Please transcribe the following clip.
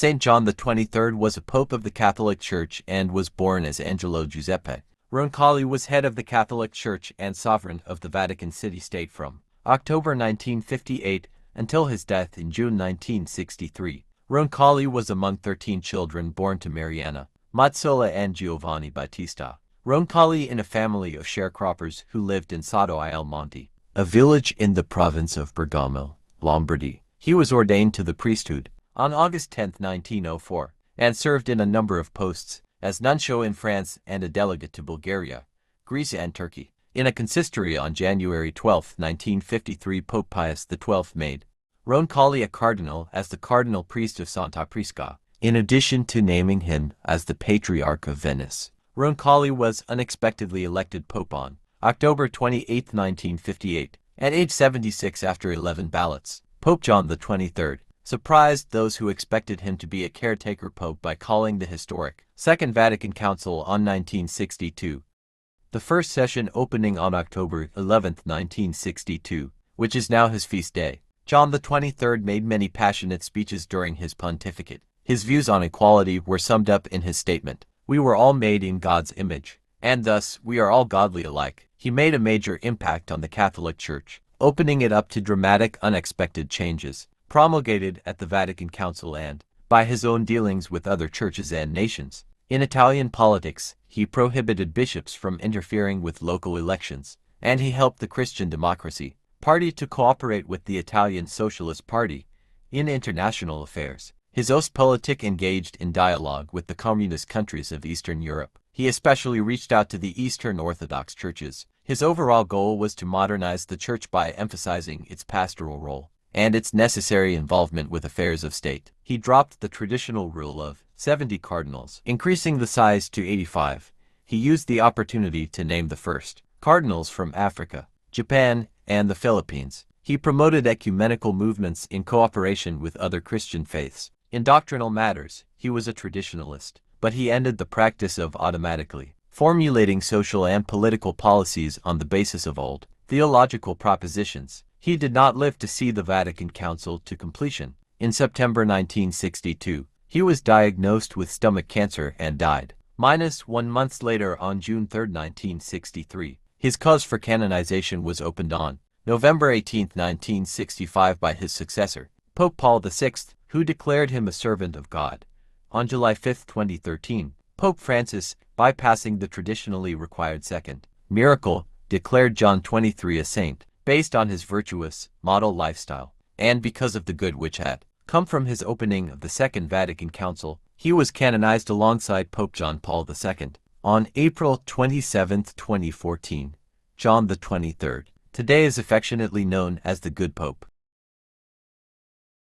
Saint John the 23rd was a pope of the Catholic Church and was born as Angelo Giuseppe Roncalli. Was head of the Catholic Church and sovereign of the Vatican City-State from October 1958 until his death in June 1963. Roncalli was among 13 children born to Mariana Mazzola and Giovanni Battista Roncalli in a family of sharecroppers who lived in Sotto al Monte, a village in the province of Bergamo, Lombardy. He was ordained to the priesthood on August 10, 1904, and served in a number of posts as nuncio in France and a delegate to Bulgaria, Greece and Turkey. In a consistory on January 12, 1953, Pope Pius XII made Roncalli a cardinal as the cardinal priest of Santa Prisca, in addition to naming him as the Patriarch of Venice. Roncalli was unexpectedly elected pope on October 28, 1958, at age 76 after 11 ballots. Pope John the 23rd surprised those who expected him to be a caretaker pope by calling the historic Second Vatican Council on 1962, the first session opening on October 11, 1962, which is now his feast day. John the 23rd made many passionate speeches during his pontificate. His views on equality were summed up in his statement, "We were all made in God's image, and thus we are all godly alike." He made a major impact on the Catholic Church, opening it up to dramatic, unexpected changes, promulgated at the Vatican Council and by his own dealings with other churches and nations. In Italian politics, he prohibited bishops from interfering with local elections, and he helped the Christian Democracy Party to cooperate with the Italian Socialist Party in international affairs. His Ostpolitik engaged in dialogue with the communist countries of Eastern Europe. He especially reached out to the Eastern Orthodox churches. His overall goal was to modernize the church by emphasizing its pastoral role and its necessary involvement with affairs of state. He dropped the traditional rule of 70 cardinals, increasing the size to 85. He used the opportunity to name the first cardinals from Africa, Japan, and the Philippines. He promoted ecumenical movements in cooperation with other Christian faiths. In doctrinal matters, he was a traditionalist, but he ended the practice of automatically formulating social and political policies on the basis of old theological propositions. He did not live to see the Vatican Council to completion. In September 1962, he was diagnosed with stomach cancer and died. -1 month later, on June 3, 1963, his cause for canonization was opened on November 18, 1965 by his successor, Pope Paul VI, who declared him a servant of God. On July 5, 2013, Pope Francis, bypassing the traditionally required second miracle, declared John 23 a saint, based on his virtuous, model lifestyle, and because of the good which had come from his opening of the Second Vatican Council. He was canonized alongside Pope John Paul II. On April 27, 2014, John the 23rd, today is affectionately known as the Good Pope.